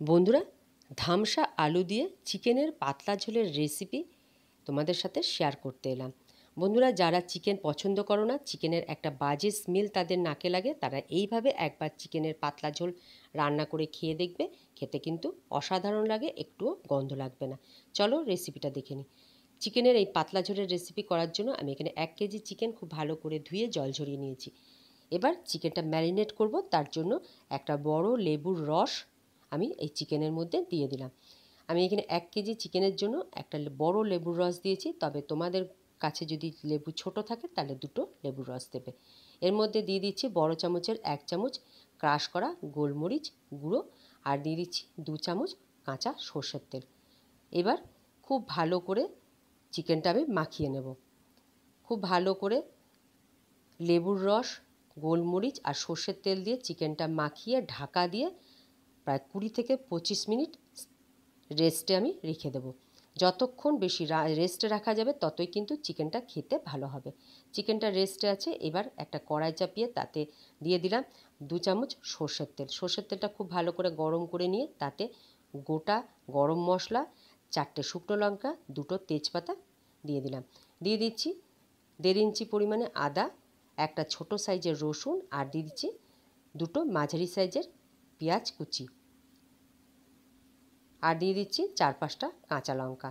বন্ধুরা, ধামসা আলু দিয়ে চিকেনের পাতলা ঝোলের রেসিপি তোমাদের সাথে শেয়ার করতে এলাম। বন্ধুরা, যারা চিকেন পছন্দ করো না, চিকেনের একটা বাজে স্মেল তাদের নাকে লাগে, তারা এইভাবে একবার চিকেনের পাতলা ঝোল রান্না করে খেয়ে দেখবে। খেতে কিন্তু অসাধারণ লাগে, একটুও গন্ধ লাগবে না। চলো রেসিপিটা দেখে নিই। চিকেনের এই পাতলা ঝোলের রেসিপি করার জন্য আমি এখানে 1 কেজি চিকেন খুব ভালো করে ধুয়ে জল ঝরিয়ে নিয়েছি। এবার চিকেনটা ম্যারিনেট করব, তার জন্য একটা বড় লেবুর রস আমি এই চিকেনের মধ্যে দিয়ে দিলাম। আমি এখানে 1 কেজি চিকেনের জন্য একটা বড় লেবুর রস দিয়েছি, তবে তোমাদের কাছে যদি লেবু ছোট থাকে তাহলে 2টো লেবুর রস দেবে। এর মধ্যে দিয়ে দিচ্ছি বড় চামচের 1 চামচ ক্রাশ করা গোলমরিচ গুঁড়ো, আর দিয়ে দিচ্ছি 2 চামচ কাঁচা সর্ষের তেল। এবার খুব ভালো করে চিকেনটা আমি মাখিয়ে নেব। খুব ভালো করে লেবুর রস, গোলমরিচ আর সর্ষের তেল দিয়ে চিকেনটা মাখিয়ে ঢাকা দিয়ে প্রায় 20 থেকে 25 মিনিট রেস্টে আমি রেখে দেবো। যতক্ষণ বেশি রেস্টে রাখা যাবে ততই কিন্তু চিকেনটা খেতে ভালো হবে। চিকেনটা রেস্টে আছে, এবার একটা কড়াই চাপিয়ে তাতে দিয়ে দিলাম 2 চামচ সর্ষের তেল। সর্ষের তেলটা খুব ভালো করে গরম করে নিয়ে তাতে গোটা গরম মশলা, 4টে শুকনো লঙ্কা, 2টো তেজপাতা দিয়ে দিলাম। দিয়ে দিচ্ছি 1.5 ইঞ্চি পরিমাণে আদা, একটা ছোট সাইজের রসুন, আর দিয়ে দিচ্ছি 2টো মাঝারি সাইজের পেঁয়াজ কুচি, আর দিয়ে দিচ্ছি 4-5টা কাঁচা লঙ্কা।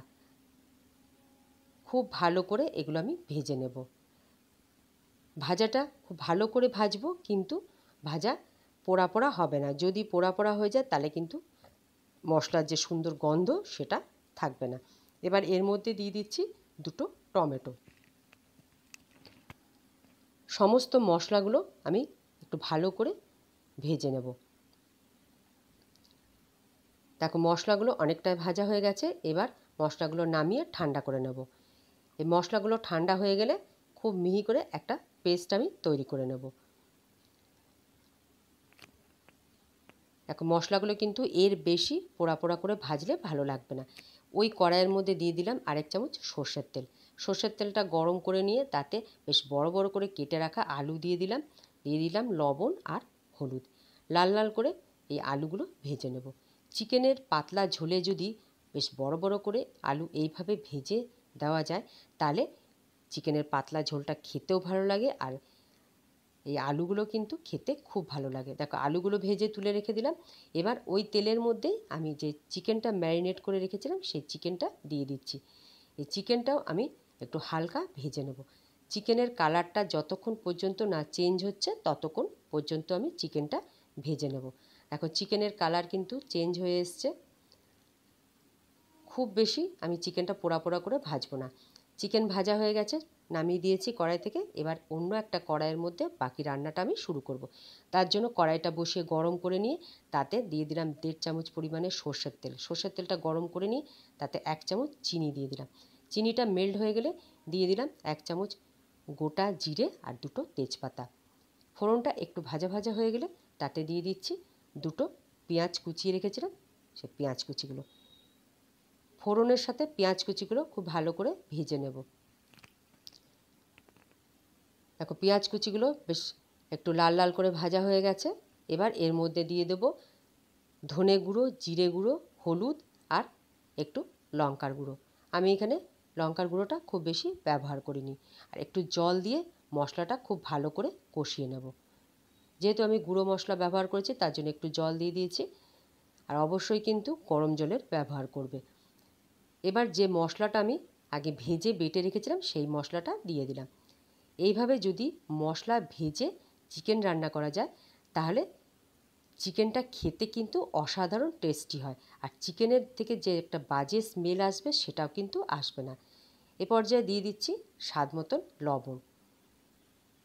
খুব ভালো করে এগুলো আমি ভেজে নেব। ভাজাটা খুব ভালো করে ভাজবো, কিন্তু ভাজা পোড়া পোড়া হবে না। যদি পোড়া পোড়া হয়ে যায় তাহলে কিন্তু মশলার যে সুন্দর গন্ধ সেটা থাকবে না। এবার এর মধ্যে দিয়ে দিচ্ছি 2টো টমেটো। সমস্ত মশলাগুলো আমি একটু ভালো করে ভেজে নেব। দেখো মশলাগুলো অনেকটাই ভাজা হয়ে গেছে। এবার মশলাগুলো নামিয়ে ঠান্ডা করে নেব। এই মশলাগুলো ঠান্ডা হয়ে গেলে খুব মিহি করে একটা পেস্ট আমি তৈরি করে নেব। দেখো মশলাগুলো কিন্তু এর বেশি পোড়া পোড়া করে ভাজলে ভালো লাগবে না। ওই কড়াইয়ের মধ্যে দিয়ে দিলাম 1 চামচ সর্ষের তেল। সর্ষের তেলটা গরম করে নিয়ে তাতে বেশ বড় বড় করে কেটে রাখা আলু দিয়ে দিলাম। দিয়ে দিলাম লবণ আর হলুদ। লাল লাল করে এই আলুগুলো ভেজে নেব। চিকেনের পাতলা ঝোলে যদি বেশ বড় বড় করে আলু এইভাবে ভেজে দেওয়া যায় তাহলে চিকেনের পাতলা ঝোলটা খেতেও ভালো লাগে, আর এই আলুগুলো কিন্তু খেতে খুব ভালো লাগে। দেখো আলুগুলো ভেজে তুলে রেখে দিলাম। এবার ওই তেলের মধ্যেই আমি যে চিকেনটা ম্যারিনেট করে রেখেছিলাম সেই চিকেনটা দিয়ে দিচ্ছি। এই চিকেনটাও আমি একটু হালকা ভেজে নেব। চিকেনের কালারটা যতক্ষণ পর্যন্ত না চেঞ্জ হচ্ছে ততক্ষণ পর্যন্ত আমি চিকেনটা ভেজে নেব। দেখো চিকেনের কালার কিন্তু চেঞ্জ হয়ে এসছে। খুব বেশি আমি চিকেনটা পোড়া পোড়া করে ভাজবো না। চিকেন ভাজা হয়ে গেছে, নামিয়ে দিয়েছি কড়াই থেকে। এবার অন্য একটা কড়াইয়ের মধ্যে বাকি রান্নাটা আমি শুরু করব। তার জন্য কড়াইটা বসিয়ে গরম করে নিয়ে তাতে দিয়ে দিলাম 1.5 চামচ পরিমাণে সর্ষের তেল। সর্ষের তেলটা গরম করে নিয়ে তাতে 1 চামচ চিনি দিয়ে দিলাম। চিনিটা মেল্ট হয়ে গেলে দিয়ে দিলাম 1 চামচ গোটা জিরে আর 2টো তেজপাতা। ফোড়নটা একটু ভাজা ভাজা হয়ে গেলে তাতে দিয়ে দিচ্ছি 2টো পেঁয়াজ কুচিয়ে রেখেছিলাম, সেই পেঁয়াজ কুচিগুলো। ফোড়নের সাথে পেঁয়াজ কুচিগুলো খুব ভালো করে ভেজে নেব। দেখো পেঁয়াজ কুচিগুলো বেশ একটু লাল লাল করে ভাজা হয়ে গেছে। এবার এর মধ্যে দিয়ে দেব ধনে গুঁড়ো, জিরে গুঁড়ো, হলুদ আর একটু লঙ্কার গুঁড়ো। আমি এখানে লঙ্কার গুঁড়োটা খুব বেশি ব্যবহার করিনি। আর একটু জল দিয়ে মশলাটা খুব ভালো করে কষিয়ে নেব। যেহেতু আমি গুঁড়ো মশলা ব্যবহার করেছি তার জন্য একটু জল দিয়ে দিয়েছি, আর অবশ্যই কিন্তু গরম জলের ব্যবহার করবে। এবার যে মশলাটা আমি আগে ভেজে বেটে রেখেছিলাম সেই মশলাটা দিয়ে দিলাম। এইভাবে যদি মশলা ভেজে চিকেন রান্না করা যায় তাহলে চিকেনটা খেতে কিন্তু অসাধারণ টেস্টি হয়, আর চিকেনের থেকে যে একটা বাজে স্মেল আসবে সেটাও কিন্তু আসবে না। এ পর্যায়ে দিয়ে দিচ্ছি স্বাদ মতন লবণ।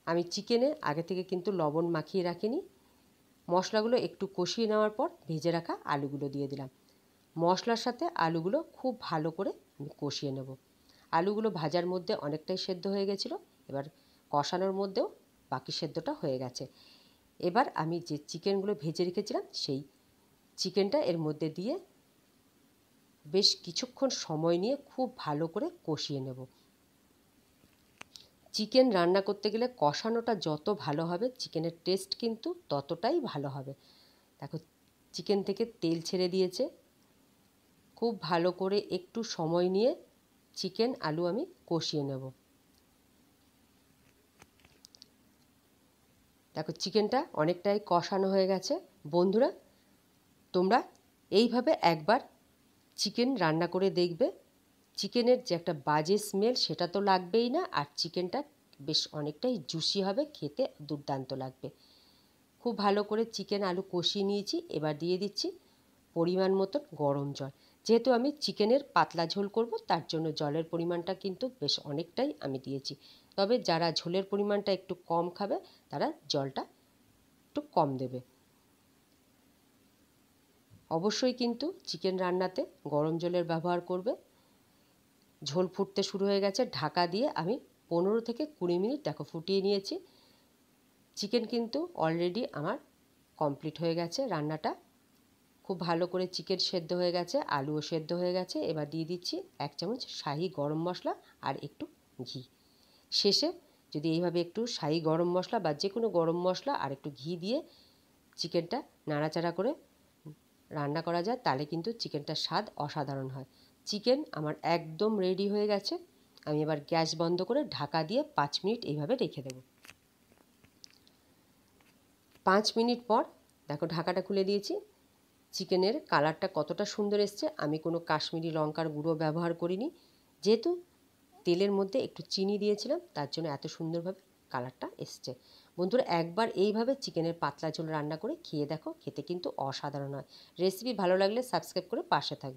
আমি চিকেনে আগে থেকে কিন্তু লবণ মাখিয়ে রাখিনি। মশলাগুলো একটু কষিয়ে নেওয়ার পর ভেজে রাখা আলুগুলো দিয়ে দিলাম। মশলার সাথে আলুগুলো খুব ভালো করে আমি কষিয়ে নেব। আলুগুলো ভাজার মধ্যে অনেকটাই সেদ্ধ হয়ে গেছিলো, এবার কষানোর মধ্যেও বাকি সেদ্ধটা হয়ে গেছে। এবার আমি যে চিকেনগুলো ভেজে রেখেছিলাম সেই চিকেনটা এর মধ্যে দিয়ে বেশ কিছুক্ষণ সময় নিয়ে খুব ভালো করে কষিয়ে নেব। চিকেন রান্না করতে গেলে কষানোটা যত ভালো হবে চিকেনের টেস্ট কিন্তু ততটাই ভালো হবে। দেখো চিকেন থেকে তেল ছেড়ে দিয়েছে। খুব ভালো করে একটু সময় নিয়ে চিকেন আলু আমি কষিয়ে নেব। দেখো চিকেনটা অনেকটাই কষানো হয়ে গেছে। বন্ধুরা, তোমরা এইভাবে একবার চিকেন রান্না করে দেখবে। চিকেনের যে একটা বাজে স্মেল সেটা তো লাগবেই না, আর চিকেনটা বেশ অনেকটাই জুসি হবে, খেতে দুর্দান্ত লাগবে। খুব ভালো করে চিকেন আলু কষিয়ে নিয়েছি। এবার দিয়ে দিচ্ছি পরিমাণ মতন গরম জল। যেহেতু আমি চিকেনের পাতলা ঝোল করব, তার জন্য জলের পরিমাণটা কিন্তু বেশ অনেকটাই আমি দিয়েছি। তবে যারা ঝোলের পরিমাণটা একটু কম খাবে তারা জলটা একটু কম দেবে। অবশ্যই কিন্তু চিকেন রান্নাতে গরম জলের ব্যবহার করবে। ঝোল ফুটতে শুরু হয়ে গেছে। ঢাকা দিয়ে আমি 15 থেকে 20 মিনিট দেখো ফুটিয়ে নিয়েছি। চিকেন কিন্তু অলরেডি আমার কমপ্লিট হয়ে গেছে রান্নাটা। খুব ভালো করে চিকেন সেদ্ধ হয়ে গেছে, আলুও সেদ্ধ হয়ে গেছে। এবার দিয়ে দিচ্ছি 1 চামচ শাহি গরম মশলা আর একটু ঘি। শেষে যদি এইভাবে একটু শাহি গরম মশলা বা যে কোনো গরম মশলা আর একটু ঘি দিয়ে চিকেনটা নাড়াচাড়া করে রান্না করা যায়, তাহলে কিন্তু চিকেনটার স্বাদ অসাধারণ হয়। চিকেন আমার একদম রেডি হয়ে গেছে। আমি এবার গ্যাস বন্ধ করে ঢাকা দিয়ে 5 মিনিট এইভাবে রেখে দেব। 5 মিনিট পর দেখো ঢাকাটা খুলে দিয়েছি। চিকেনের কালারটা কতটা সুন্দর এসছে। আমি কোনো কাশ্মীরি লঙ্কার গুঁড়ো ব্যবহার করিনি, যেহেতু তেলের মধ্যে একটু চিনি দিয়েছিলাম, তার জন্য এত সুন্দরভাবে কালারটা এসছে। বন্ধুরা, একবার এইভাবে চিকেনের পাতলা ঝোল রান্না করে খেয়ে দেখো, খেতে কিন্তু অসাধারণ হয়। রেসিপি ভালো লাগলে সাবস্ক্রাইব করে পাশে থাকবে।